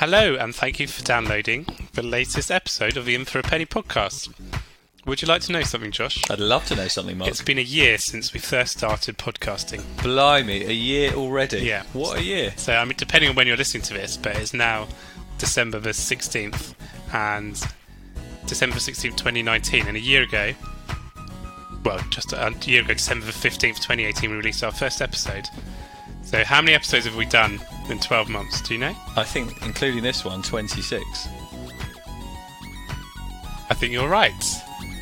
Hello, and thank you for downloading the latest episode of the In for a Penny podcast. Would you like to know something, Josh? I'd love to know something, Marc. It's been a year since we first started podcasting. Blimey, a year already? Yeah. What a year. So, I mean, depending on when you're listening to this, but it's now December the 16th, and December 16th, 2019, and a year ago, well, just a year ago, December the 15th, 2018, we released our first episode. So how many episodes have we done in 12 months? Do you know? I think, including this one, 26. I think you're right.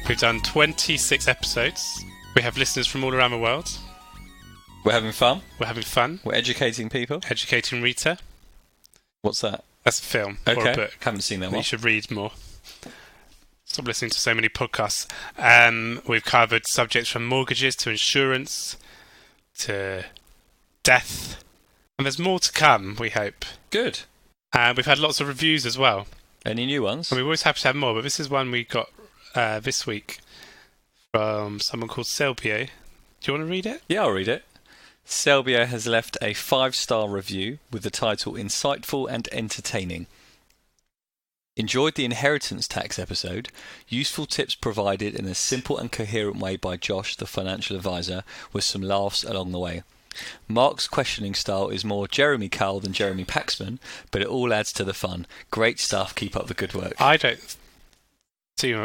We've done 26 episodes. We have listeners from all around the world. We're having fun. We're having fun. We're educating people. Educating Rita. What's that? That's a film or a book. Haven't seen that one. You should read more. Stop listening to so many podcasts. We've covered subjects from mortgages to insurance to death. And there's more to come, we hope. Good. We've had lots of reviews as well. Any new ones? And we're always happy to have more, but this is one we got this week from someone called Selbio. Do you want to read it? Yeah, I'll read it. Selbio has left a 5-star review with the title Insightful and Entertaining. Enjoyed the inheritance tax episode. Useful tips provided in a simple and coherent way by Josh, the financial advisor, with some laughs along the way. Marc's questioning style is more Jeremy Kyle than Jeremy Paxman, but it all adds to the fun. Great stuff. Keep up the good work. I don't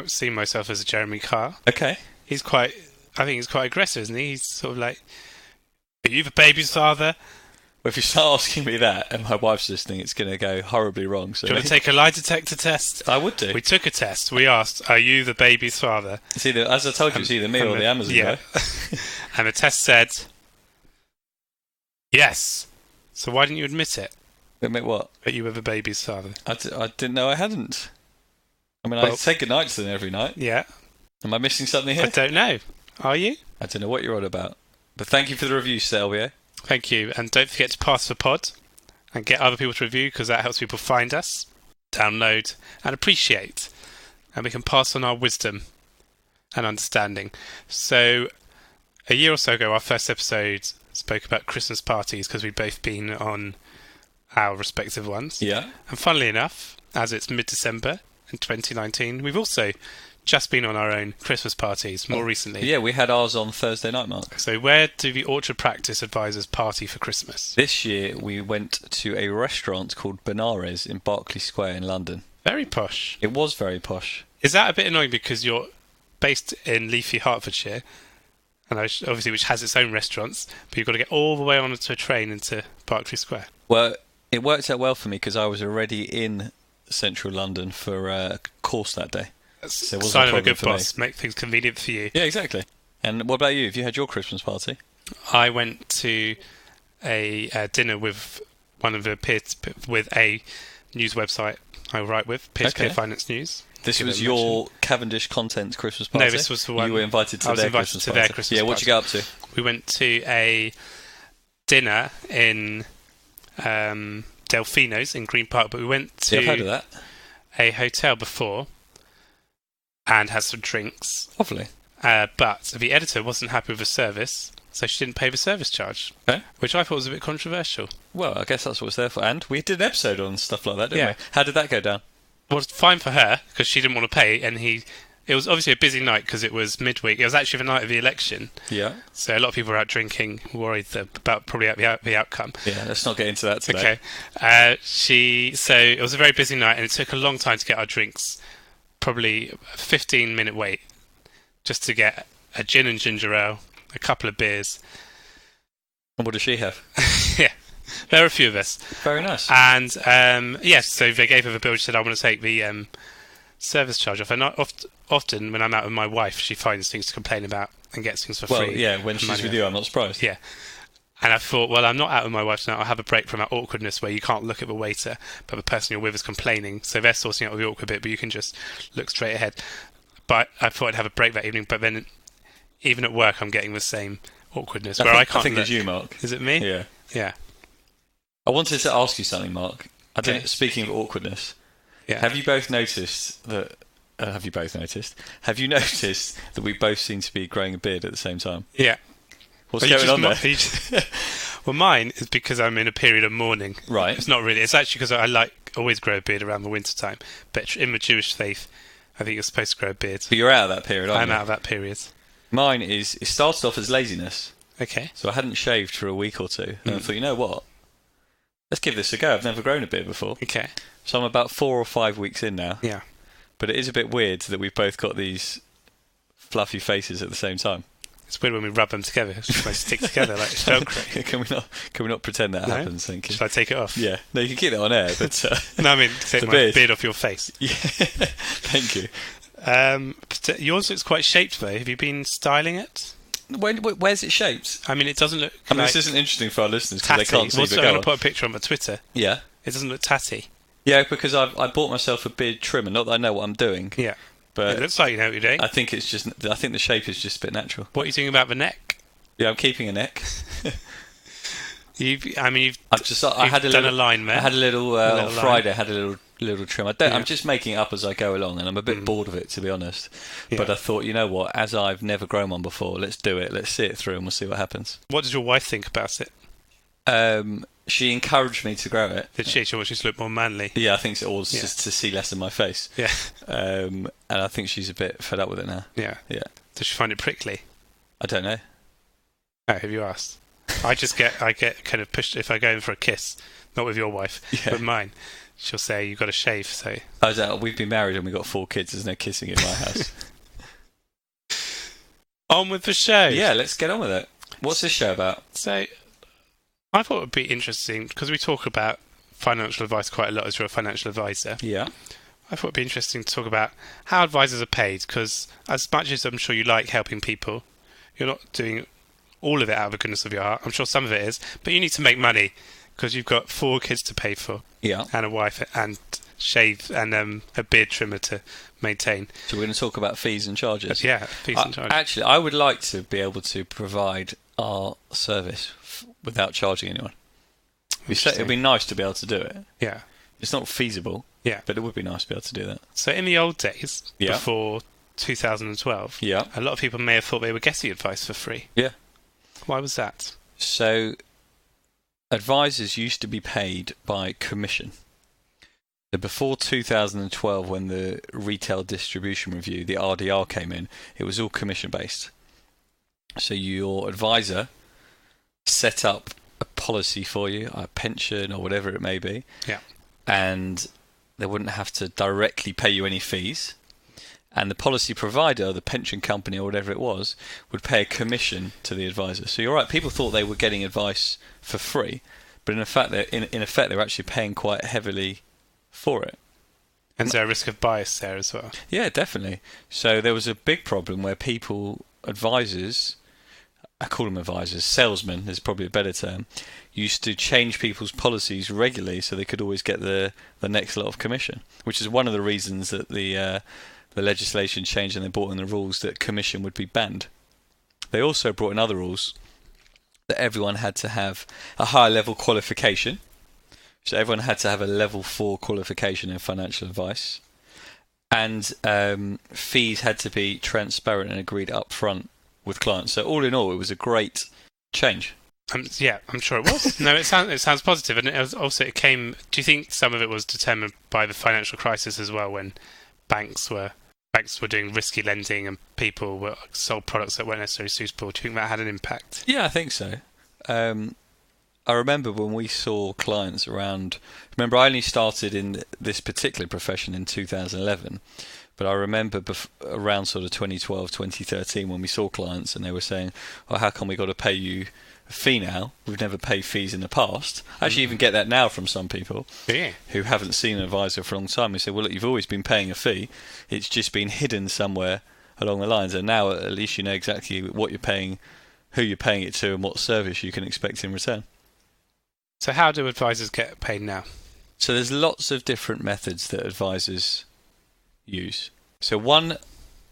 see myself as a Jeremy Kyle. Okay. I think he's quite aggressive, isn't he? He's sort of like, are you the baby's father? Well, if you start asking me that and my wife's listening, it's going to go horribly wrong. So do you want to take a lie detector test? I would do. We took a test. We asked, are you the baby's father? It's either, as I told you, it's either me or the Amazon guy. And the test said, yes. So why didn't you admit it? Admit what? That you were the baby's father. I didn't know I hadn't. I mean, I say goodnight to them every night. Yeah. Am I missing something here? I don't know. Are you? I don't know what you're on about. But thank you for the review, Selvia. Thank you. And don't forget to pass the pod and get other people to review, because that helps people find us, download and appreciate. And we can pass on our wisdom and understanding. So a year or so ago, our first episode spoke about Christmas parties, because we'd both been on our respective ones. Yeah. And funnily enough, as it's mid-December in 2019, we've also just been on our own Christmas parties more recently. Yeah, we had ours on Thursday night, Marc. So where do the Orchard Practice advisors party for Christmas? This year we went to a restaurant called Benares in Berkeley Square in London. Very posh. It was very posh. Is that a bit annoying because you're based in leafy Hertfordshire, and obviously which has its own restaurants, but you've got to get all the way onto a train into Berkeley Square? Well, it worked out well for me because I was already in central London for a course that day. So sign of a good boss. Make things convenient for you. Yeah, exactly. And what about you? Have you had your Christmas party? I went to a dinner with one of the with a news website I write with, Peer-to-Peer Finance News. This was your Cavendish Content Christmas party? No, this was the one. You were invited to their Christmas party. Yeah, what'd you get up to? We went to a dinner in Delfino's in Green Park, but we went to I've heard of that. A hotel before and had some drinks. Lovely. But the editor wasn't happy with the service, so she didn't pay the service charge, which I thought was a bit controversial. Well, I guess that's what it's there for. And we did an episode on stuff like that, didn't we? How did that go down? Well, it's fine for her, because she didn't want to pay, and it was obviously a busy night because it was midweek. It was actually the night of the election. Yeah. So a lot of people were out drinking, worried about probably the outcome. Yeah, let's not get into that today. Okay. So it was a very busy night, and it took a long time to get our drinks. Probably a 15-minute wait just to get a gin and ginger ale, a couple of beers. And what does she have? Yeah, there are a few of us. Very nice. And yes, so they gave her the bill. She said, I want to take the service charge off. And often when I'm out with my wife, she finds things to complain about and gets things for free. Well, yeah, when she's with you, I'm not surprised. Yeah. And I thought, well, I'm not out with my wife now. I'll have a break from that awkwardness where you can't look at the waiter, but the person you're with is complaining. So they're sorting out the awkward bit, but you can just look straight ahead. But I thought I'd have a break that evening. But then even at work, I'm getting the same awkwardness I think it's you, Marc. Is it me? Yeah. Yeah. I wanted to ask you something, Marc. Speaking of awkwardness, have you both noticed that... Have you noticed that we both seem to be growing a beard at the same time? Yeah. What's going on there? Well, mine is because I'm in a period of mourning. Right. It's not really. It's actually because I always grow a beard around the winter time. But in the Jewish faith, I think you're supposed to grow a beard. But you're out of that period, aren't I'm you? out of that period. Mine is, it started off as laziness. Okay. So I hadn't shaved for a week or two. And I thought, you know what? Let's give this a go. I've never grown a beard before. Okay. So I'm about 4 or 5 weeks in now. Yeah. But it is a bit weird that we've both got these fluffy faces at the same time. It's weird when we rub them together. It's like stick together like Velcro. Can we not pretend that No? happens? Thank you. Should I take it off? Yeah. No, you can keep it on air, but No, I mean, take The my beard off your face. yeah. Thank you. Yours looks quite shaped, though. Have you been styling it? Where's it shaped? I mean, it doesn't look I mean, like this isn't interesting for our listeners because they tatty. can't see Also, the I'm go going on. to put a picture on my Twitter. Yeah. It doesn't look tatty. Yeah, because I bought myself a beard trimmer. Not that I know what I'm doing, Yeah. but It looks like you know what you're doing. I think the shape is just a bit natural. What are you doing about the neck? Yeah, I'm keeping a neck. You've I had a done little a line there. I had a little little on Friday. I had a little trim. Yeah. I'm just making it up as I go along, and I'm a bit bored of it, to be honest. Yeah. But I thought, you know what? As I've never grown one before, let's do it. Let's see it through, and we'll see what happens. What does your wife think about it? She encouraged me to grow it. Did she wants you to look more manly? Yeah, I think it was Yeah. just to see less of my face. Yeah. And I think she's a bit fed up with it now. Yeah. Yeah. Does she find it prickly? I don't know. Oh, have you asked? I get kind of pushed if I go in for a kiss, not with your wife, Yeah. but mine. She'll say you've got to shave. So We've been married and we've got 4 kids. There's no kissing in my house. on with the show. Yeah, let's get on with it. What's this show about? So I thought it would be interesting because we talk about financial advice quite a lot as you're a financial advisor. Yeah. I thought it'd be interesting to talk about how advisors are paid because as much as I'm sure you like helping people, you're not doing all of it out of the goodness of your heart. I'm sure some of it is, but you need to make money because you've got 4 kids to pay for Yeah. and a wife and shave and a beard trimmer to maintain. So we're going to talk about fees and charges. Yeah, fees and charges. Actually, I would like to be able to provide our service without charging anyone. It would be nice to be able to do it. Yeah. It's not feasible, Yeah. but it would be nice to be able to do that. So in the old days, Yeah. before 2012, Yeah. a lot of people may have thought they were getting advice for free. Yeah. Why was that? So advisors used to be paid by commission. So before 2012, when the Retail Distribution Review, the RDR, came in, it was all commission based. So your advisor set up a policy for you, a pension or whatever it may be. Yeah. And they wouldn't have to directly pay you any fees. And the policy provider, the pension company or whatever it was, would pay a commission to the advisor. So you're right, people thought they were getting advice for free, but in effect they're actually paying quite heavily for it. And is there a risk of bias there as well? Yeah, definitely. So there was a big problem where advisors, I call them advisors, salesmen is probably a better term, used to change people's policies regularly so they could always get the next lot of commission, which is one of the reasons that the legislation changed and they brought in the rules that commission would be banned. They also brought in other rules that everyone had to have a higher level qualification. So everyone had to have a level 4 qualification in financial advice. And fees had to be transparent and agreed up front with clients. So all in all, it was a great change. Yeah, I'm sure it was. No, it sounds positive, and it came. Do you think some of it was determined by the financial crisis as well, when banks were doing risky lending and people were sold products that weren't necessarily suitable? Do you think that had an impact? Yeah, I think so. I remember when we saw clients around. Remember, I only started in this particular profession in 2011. But I remember around sort of 2012, 2013 when we saw clients and they were saying, "Oh, how come we got to pay you a fee now? We've never paid fees in the past." I actually even get that now from some people who haven't seen an advisor for a long time. We say, "Well, look, you've always been paying a fee. It's just been hidden somewhere along the lines, and now at least you know exactly what you're paying, who you're paying it to, and what service you can expect in return." So how do advisors get paid now? So there's lots of different methods that advisors use. So one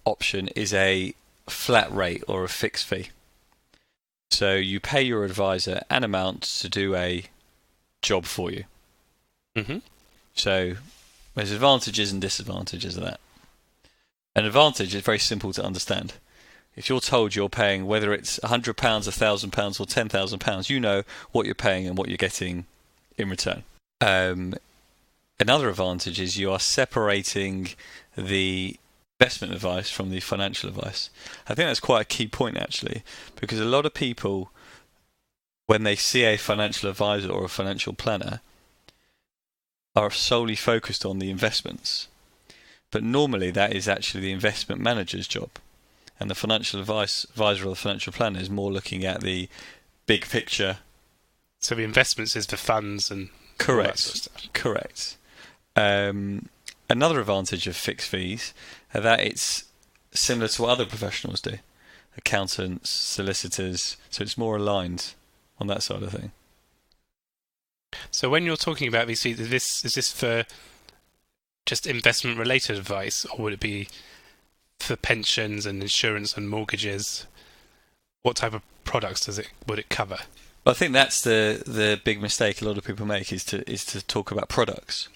option is a flat rate or a fixed fee. So you pay your advisor an amount to do a job for you. Mm-hmm. So there's advantages and disadvantages of that. An advantage is very simple to understand. If you're told you're paying, whether it's £100, £1,000 or £10,000, you know what you're paying and what you're getting in return. Another advantage is you are separating the investment advice from the financial advice. I think that's quite a key point, actually, because a lot of people, when they see a financial advisor or a financial planner, are solely focused on the investments. But normally that is actually the investment manager's job. And the financial advisor or the financial planner is more looking at the big picture. So the investments is the funds and Correct. all that sort of stuff. Correct. Another advantage of fixed fees is that it's similar to what other professionals do. Accountants, solicitors, so it's more aligned on that side of thing. So when you're talking about these fees, is this for just investment related advice, or would it be for pensions and insurance and mortgages? What type of products would it cover? Well, I think that's the big mistake a lot of people make is to talk about products.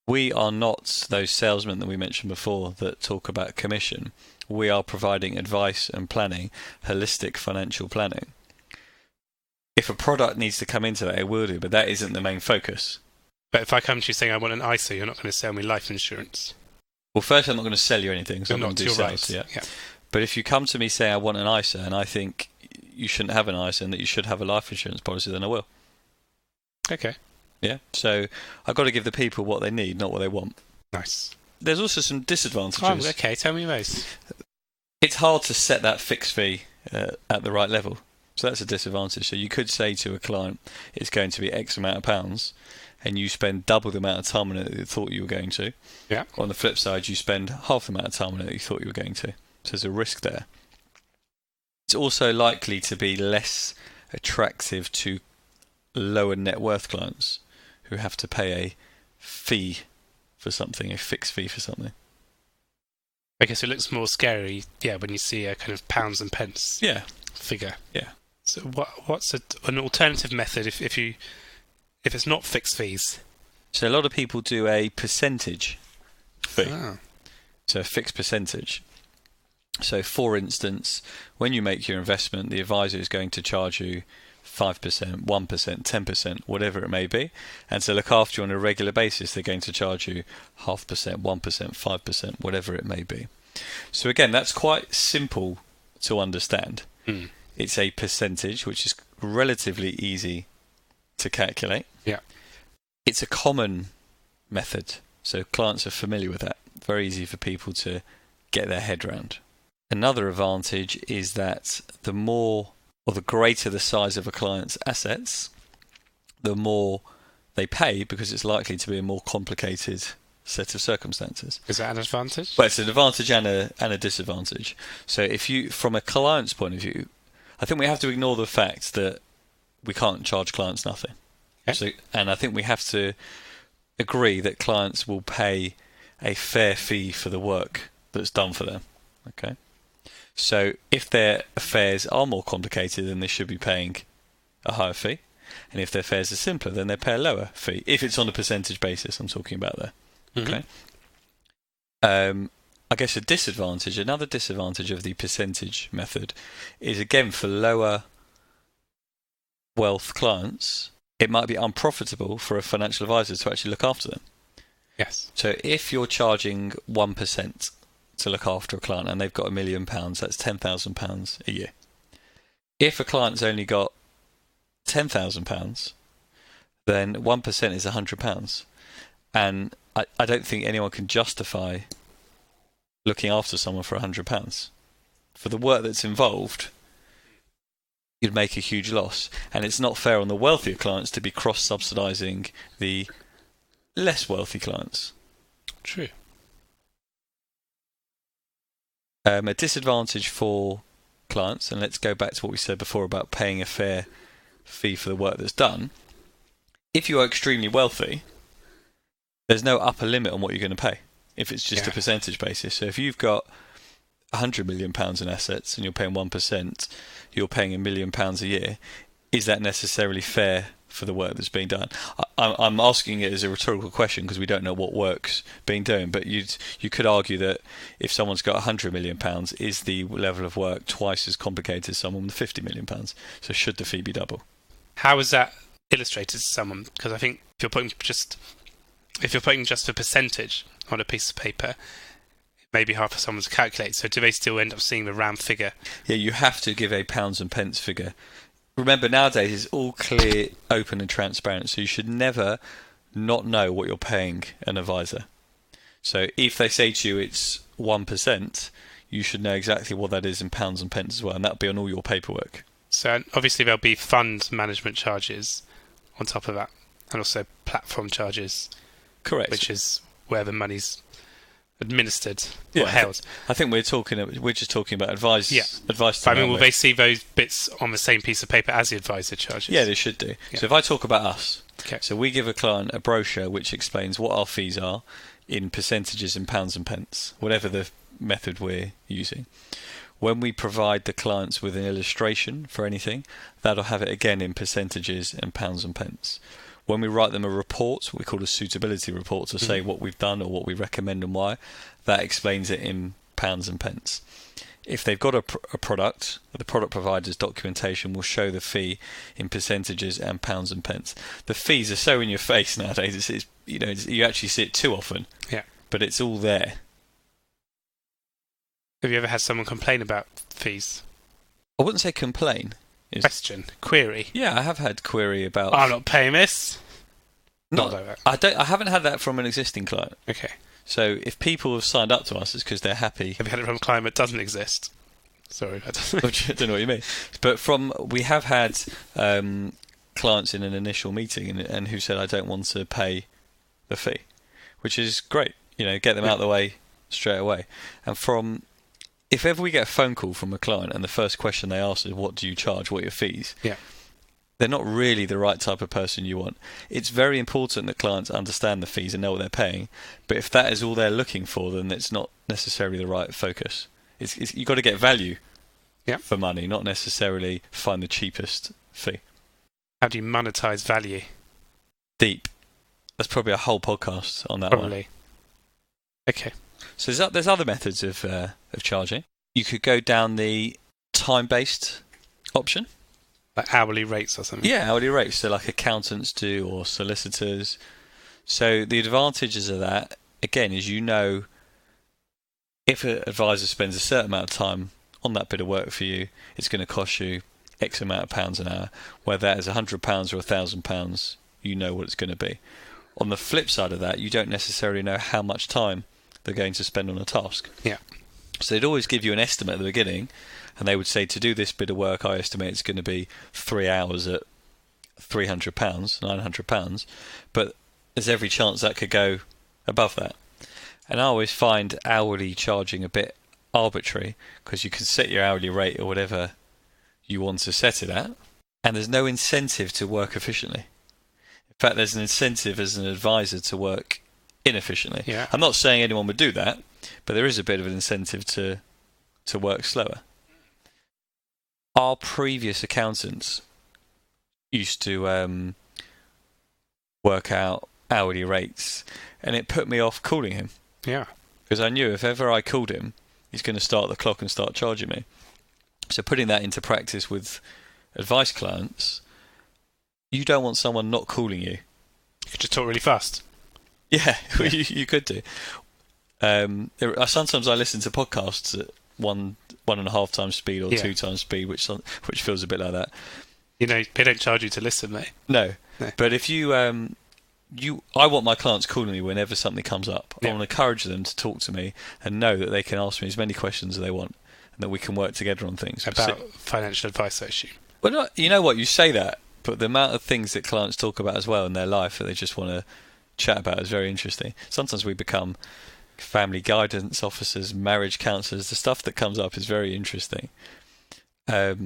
We are not those salesmen that we mentioned before that talk about commission. We are providing advice and planning, holistic financial planning. If a product needs to come into that, it will do, but that isn't the main focus. But if I come to you saying I want an ISA, you're not going to sell me life insurance. Well, first, I'm not going to sell you anything, so I'm not going to do sales. Right. Yeah. But if you come to me saying I want an ISA and I think you shouldn't have an ISA and that you should have a life insurance policy, then I will. Okay. Yeah. So I've got to give the people what they need, not what they want. Nice. There's also some disadvantages. Oh, okay. Tell me those. It's hard to set that fixed fee at the right level. So that's a disadvantage. So you could say to a client, it's going to be X amount of pounds, and you spend double the amount of time on it that you thought you were going to. Yeah. On the flip side, you spend half the amount of time on it that you thought you were going to. So there's a risk there. It's also likely to be less attractive to lower net worth clients who have to pay a fee for something, a fixed fee for something. I guess it looks more scary, when you see a kind of pounds and pence figure. Yeah. So what's an alternative method if it's not fixed fees? So a lot of people do a percentage fee. Oh. So a fixed percentage. So for instance, when you make your investment, the advisor is going to charge you 5%, 1%, 10%, whatever it may be. And to look after you on a regular basis, they're going to charge you 0.5%, 1%, 5%, whatever it may be. So again, that's quite simple to understand. Mm. It's a percentage, which is relatively easy to calculate. Yeah. It's a common method, so clients are familiar with that. Very easy for people to get their head around. Another advantage is that the more or the greater the size of a client's assets, the more they pay because it's likely to be a more complicated set of circumstances. Is that an advantage? Well, it's an advantage and a disadvantage. So if you, from a client's point of view, I think we have to ignore the fact that we can't charge clients nothing. Okay. So, and I think we have to agree that clients will pay a fair fee for the work that's done for them. Okay. So if their affairs are more complicated, then they should be paying a higher fee. And if their affairs are simpler, then they pay a lower fee. If it's on a percentage basis, I'm talking about there. Mm-hmm. Okay. I guess another disadvantage of the percentage method is, again, for lower wealth clients, it might be unprofitable for a financial advisor to actually look after them. Yes. So if you're charging 1% to look after a client and they've got £1 million, that's £10,000 a year. If a client's only got £10,000, then 1% is £100. And I don't think anyone can justify looking after someone for £100. For the work that's involved, you'd make a huge loss. And it's not fair on the wealthier clients to be cross-subsidising the less wealthy clients. True. A disadvantage for clients, and let's go back to what we said before about paying a fair fee for the work that's done. If you are extremely wealthy, there's no upper limit on what you're going to pay if it's just a percentage basis. So if you've got £100 million in assets and you're paying 1%, you're paying £1 million a year. Is that necessarily fair for the work that's being done? I'm asking it as a rhetorical question because we don't know what work's being done, but you could argue that if someone's got £100 million, is the level of work twice as complicated as someone with £50 million? So should the fee be double? How is that illustrated to someone? Because I think if you're putting just if you're putting just a percentage on a piece of paper, it may be hard for someone to calculate. So do they still end up seeing the round figure? Yeah, you have to give a pounds and pence figure. Remember, nowadays it's all clear, open and transparent, so you should never not know what you're paying an advisor. So if they say to you it's 1%, you should know exactly what that is in pounds and pence as well, and that'll be on all your paperwork. So obviously there'll be fund management charges on top of that, and also platform charges. Correct. Which is where the money's administered or held. I think we're just talking about advice. Advice. But I mean, will they see those bits on the same piece of paper as the advisor charges? Yeah, they should do. Yeah. So if I talk about us, okay. So we give a client a brochure which explains what our fees are in percentages in pounds and pence, whatever the method we're using. When we provide the clients with an illustration for anything, that'll have it again in percentages and pounds and pence. When we write them a report, we call a suitability report to say what we've done or what we recommend and why, that explains it in pounds and pence. If they've got a product, the product provider's documentation will show the fee in percentages and pounds and pence. The fees are so in your face nowadays. You actually see it too often. Yeah. But it's all there. Have you ever had someone complain about fees? I wouldn't say complain. Question, query. Yeah, I have had query about. I'm not paying this. Not like that. I haven't had that from an existing client. Okay. So if people have signed up to us, it's because they're happy. Have you had it from a client that doesn't exist? Sorry, I don't know what you mean. But we have had clients in an initial meeting and who said, I don't want to pay the fee, which is great. Get them out of the way straight away. And if ever we get a phone call from a client and the first question they ask is, what do you charge? What are your fees? Yeah. They're not really the right type of person you want. It's very important that clients understand the fees and know what they're paying. But if that is all they're looking for, then it's not necessarily the right focus. You've got to get value for money, not necessarily find the cheapest fee. How do you monetize value? Deep. That's probably a whole podcast on that Probably. Okay. So there's other methods of charging. You could go down the time-based option. Like hourly rates or something? Yeah, hourly rates. So like accountants do or solicitors. So the advantages of that, again, is if an advisor spends a certain amount of time on that bit of work for you, it's going to cost you X amount of pounds an hour. Whether that is £100 or £1,000, you know what it's going to be. On the flip side of that, you don't necessarily know how much time they're going to spend on a task. Yeah. So they'd always give you an estimate at the beginning, and they would say, to do this bit of work, I estimate it's going to be 3 hours at £300, £900, but there's every chance that could go above that. And I always find hourly charging a bit arbitrary, because you can set your hourly rate or whatever you want to set it at, and there's no incentive to work efficiently. In fact, there's an incentive as an advisor to work inefficiently. Yeah. I'm not saying anyone would do that, but there is a bit of an incentive to work slower. Our previous accountants used to work out hourly rates, and it put me off calling him. Yeah. Because I knew if ever I called him, he's going to start the clock and start charging me. So putting that into practice with advice clients, you don't want someone not calling you. You could just talk really fast. Yeah. You could do. Sometimes I listen to podcasts at 1.5 times speed or 2 times speed, which feels a bit like that. They don't charge you to listen, mate. No. But if I want my clients calling me whenever something comes up. I want to encourage them to talk to me and know that they can ask me as many questions as they want and that we can work together on things. About financial advice, I assume. Well, you know what, you say that, but the amount of things that clients talk about as well in their life that they just want to chat about is very interesting. Sometimes we become family guidance officers, marriage counsellors. The stuff that comes up is very interesting. But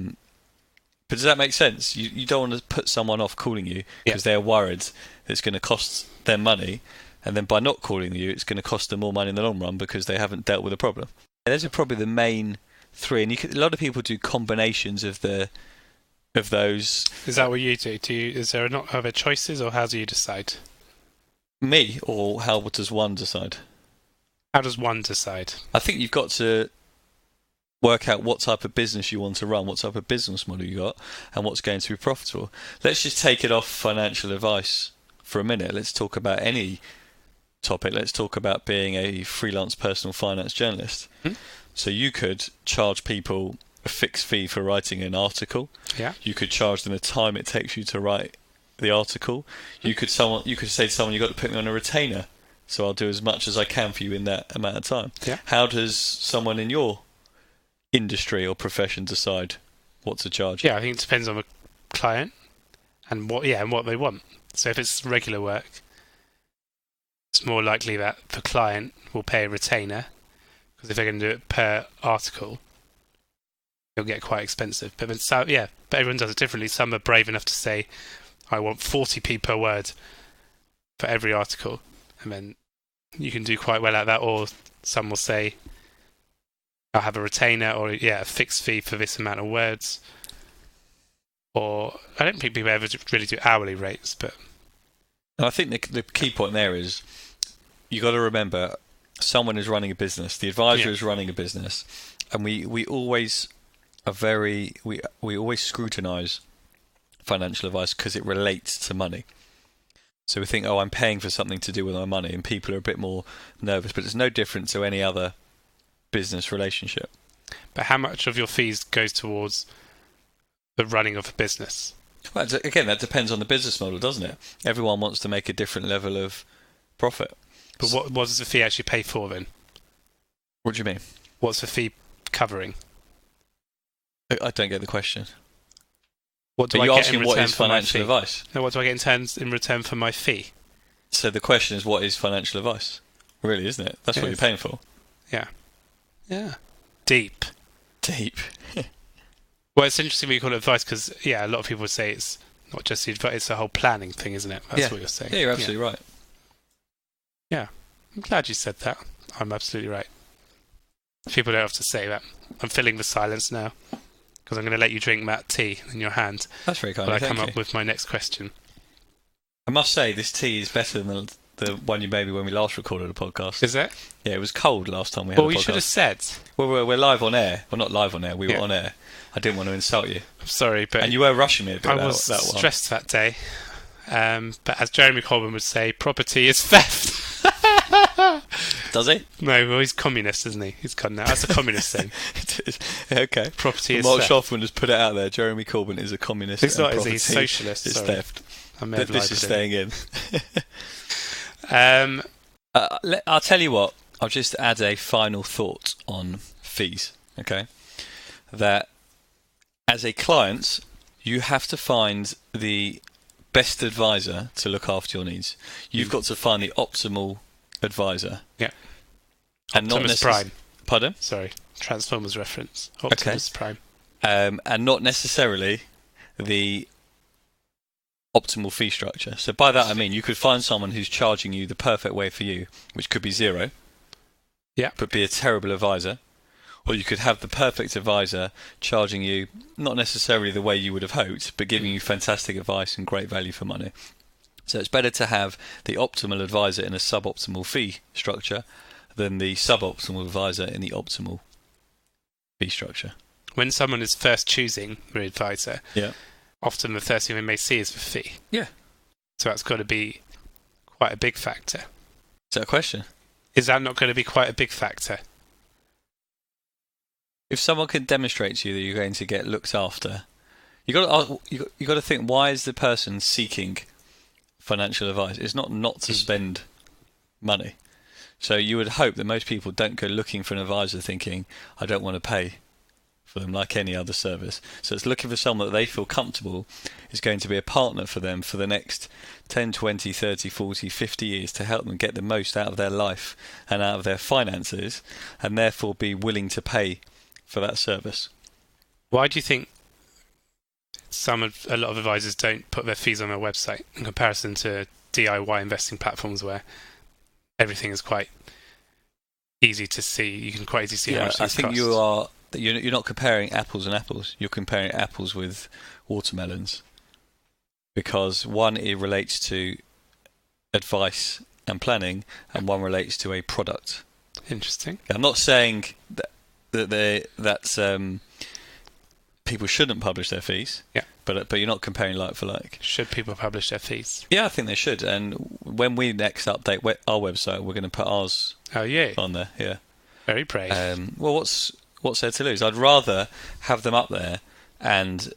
does that make sense? You don't want to put someone off calling you because they're worried that it's going to cost them money, and then by not calling you, it's going to cost them more money in the long run because they haven't dealt with the problem. And those are probably the main three. And a lot of people do combinations of those. Is that what you do? Are there choices, or how do you decide? Me, or how does one decide? How does one decide? I think you've got to work out what type of business you want to run, what type of business model you got, and what's going to be profitable. Let's just take it off financial advice for a minute. Let's talk about any topic, let's talk about being a freelance personal finance journalist. Hmm? So you could charge people a fixed fee for writing an article. Yeah. You could charge them the time it takes you to write the article. You could say to someone, you've got to put me on a retainer, so I'll do as much as I can for you in that amount of time. Yeah. How does someone in your industry or profession decide what to charge? Yeah, I think it depends on the client and what they want. So if it's regular work, it's more likely that the client will pay a retainer, because if they're going to do it per article, it'll get quite expensive. But everyone does it differently. Some are brave enough to say, I want 40p per word for every article, and then you can do quite well at that. Or some will say, I'll have a retainer, or a fixed fee for this amount of words. Or I don't think people ever really do hourly rates, but I think the key point there is you got to remember someone is running a business, the advisor is running a business, and we always we always scrutinise financial advice because it relates to money. So we think, I'm paying for something to do with my money, and people are a bit more nervous, but it's no different to any other business relationship. But how much of your fees goes towards the running of a business? Well, again, that depends on the business model, doesn't it? Everyone wants to make a different level of profit. But what does the fee actually pay for then? What do you mean? What's the fee covering? I don't get the question. What do Are I you get asking in what return is for my financial fee? advice? No, what do I get in return for my fee? So the question is, what is financial advice? Really, isn't it? That's what you're paying for. Yeah. Yeah. Deep. Well, it's interesting when you call it advice because, a lot of people would say it's not just the advice, it's the whole planning thing, isn't it? That's what you're saying. Yeah, you're absolutely right. Yeah. I'm glad you said that. I'm absolutely right. People don't have to say that. I'm filling the silence now because I'm going to let you drink that tea in your hand. That's very kind. While I come up with my next question. I must say, this tea is better than the one you made me when we last recorded a podcast. Is it? Yeah, it was cold last time we had a podcast. Well, you should have said. Well, we're live on air. Well, not live on air. We were on air. I didn't want to insult you. I'm sorry, but... And you were rushing me a bit. I was stressed that day. But as Jeremy Corbyn would say, property is theft. Does he? No, well, he's communist, isn't he? He's now. That's a communist thing. Okay. Property is Marc theft. Shoffman has put it out there. Jeremy Corbyn is a communist. He's not, is he? Property He's socialist. It's theft. This is staying in. I'll tell you what. I'll just add a final thought on fees. Okay, that as a client, you have to find the best advisor to look after your needs. You've got to find the optimal advisor. Yeah. And Optimus Prime. Pardon? Sorry, Transformers reference. Optimus Prime. And not necessarily the optimal fee structure. So by that I mean you could find someone who's charging you the perfect way for you, which could be zero. Yeah. But be a terrible advisor. Or you could have the perfect advisor charging you not necessarily the way you would have hoped, but giving you fantastic advice and great value for money. So it's better to have the optimal advisor in a suboptimal fee structure than the suboptimal advisor in the optimal fee structure. When someone is first choosing their advisor, often the first thing they may see is the fee. Yeah. So that's got to be quite a big factor. Is that a question? Is that not going to be quite a big factor? If someone can demonstrate to you that you're going to get looked after, you got to think, why is the person seeking financial advice? It's not to spend money. So you would hope that most people don't go looking for an advisor thinking, I don't want to pay for them like any other service. So it's looking for someone that they feel comfortable is going to be a partner for them for the next 10, 20, 30, 40, 50 years to help them get the most out of their life and out of their finances, and therefore be willing to pay for that service. Why do you think a lot of advisors don't put their fees on their website in comparison to DIY investing platforms where everything is quite easy to see? You can quite easily see how much things I think cost. you're not comparing apples and apples. You're comparing apples with watermelons, because one, it relates to advice and planning, and one relates to a product. Interesting. I'm not saying that people shouldn't publish their fees. Yeah. but you're not comparing like for like. Should people publish their fees? Yeah, I think they should. And when we next update our website, we're going to put ours on there. Yeah. Very brave. Well, what's there to lose? I'd rather have them up there and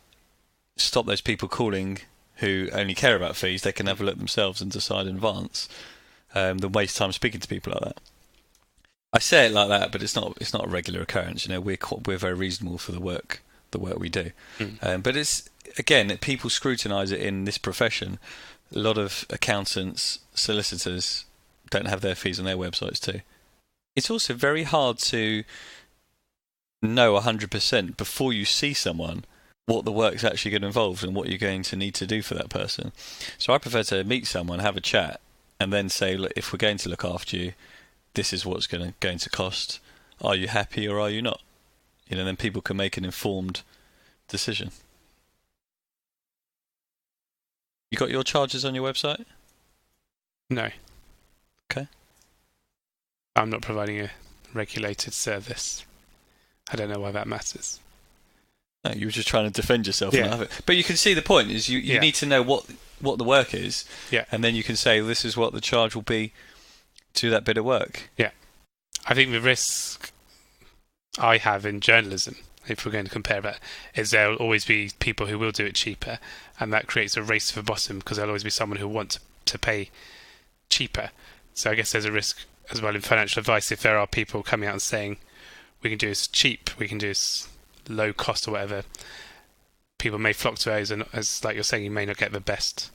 stop those people calling who only care about fees. They can have a look themselves and decide in advance than waste time speaking to people like that. I say it like that, but it's not a regular occurrence. You know, we're very reasonable for the work we do. But it's, again, people scrutinise it in this profession. A lot of accountants, solicitors don't have their fees on their websites too. It's also very hard to know 100% before you see someone what the work's actually going to involve and what you're going to need to do for that person. So I prefer to meet someone, have a chat, and then say, look, if we're going to look after you, this is what's going to cost. Are you happy or are you not? You know, then people can make an informed decision. You got your charges on your website? No. Okay. I'm not providing a regulated service. I don't know why that matters. No, you were just trying to defend yourself. Yeah. But you can see the point is you need to know what the work is, and then you can say this is what the charge will be to do that bit of work. Yeah. I think the risk I have in journalism, if we're going to compare that, is there will always be people who will do it cheaper, and that creates a race to the bottom because there'll always be someone who wants to pay cheaper. So I guess there's a risk as well in financial advice if there are people coming out and saying we can do this cheap, we can do this low cost or whatever. People may flock to those, and as like you're saying, you may not get the best.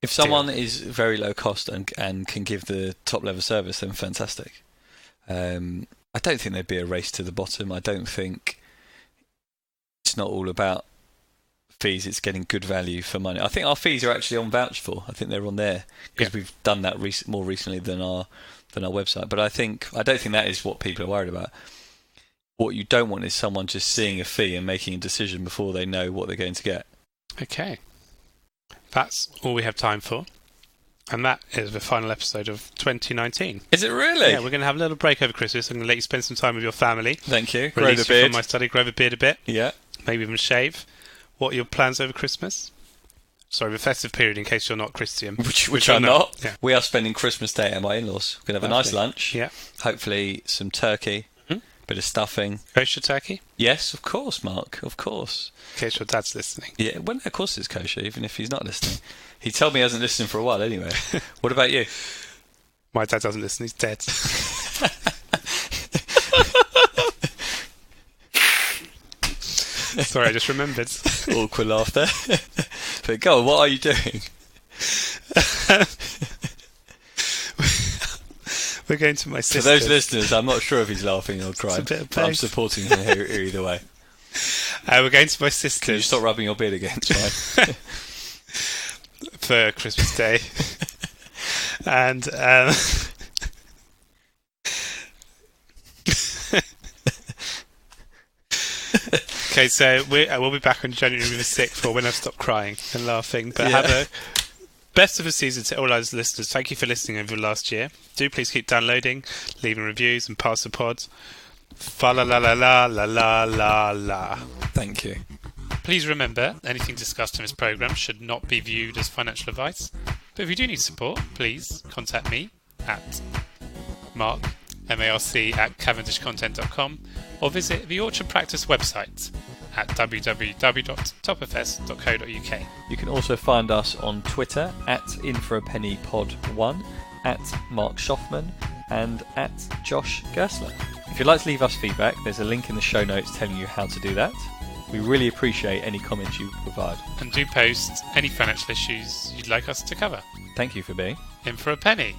If someone is very low cost and can give the top level service, then fantastic. I don't think there'd be a race to the bottom. I don't think it's not all about fees. It's getting good value for money. I think our fees are actually on Vouch for. I think they're on there because we've done that more recently than our website. But I don't think that is what people are worried about. What you don't want is someone just seeing a fee and making a decision before they know what they're going to get. Okay. That's all we have time for. And that is the final episode of 2019. Is it really? Yeah, we're going to have a little break over Christmas. I'm going to let you spend some time with your family. Thank you. Grow the beard. From my study, grow the beard a bit. Yeah. Maybe even shave. What are your plans over Christmas? Sorry, the festive period, in case you're not Christian. Which I'm not. Yeah. We are spending Christmas Day at my in-laws. We're going to have a nice lunch. Yeah. Hopefully some turkey. Bit of stuffing. Kosher turkey? Yes, of course, Mark. Of course. In case your dad's listening. Yeah, well, of course it's kosher, even if he's not listening. He told me he hasn't listened for a while anyway. What about you? My dad doesn't listen, he's dead. Sorry, I just remembered. Awkward laughter. But go on, what are you doing? We're going to my sister's. For those listeners, I'm not sure if he's laughing or crying. It's a bit of but I'm supporting him here either way. We're going to my sister's. Can you stop rubbing your beard again? It's fine. For Christmas Day. And okay, so we'll be back on January the 6th or when I've stopped crying and laughing. But have a best of the season to all our listeners. Thank you for listening over the last year. Do please keep downloading, leaving reviews, and pass the pod. Fa la la la la la la la la. Thank you. Please remember, anything discussed in this programme should not be viewed as financial advice. But if you do need support, please contact me at Marc, M-A-R-C, at cavendishcontent.com or visit the Orchard Practice website at www.topfs.co.uk. You can also find us on Twitter at InForAPennyPod1, at Marc Shoffman, and at Josh Gerstler. If you'd like to leave us feedback, there's a link in the show notes telling you how to do that. We really appreciate any comments you provide. And do post any financial issues you'd like us to cover. Thank you for being In for a penny.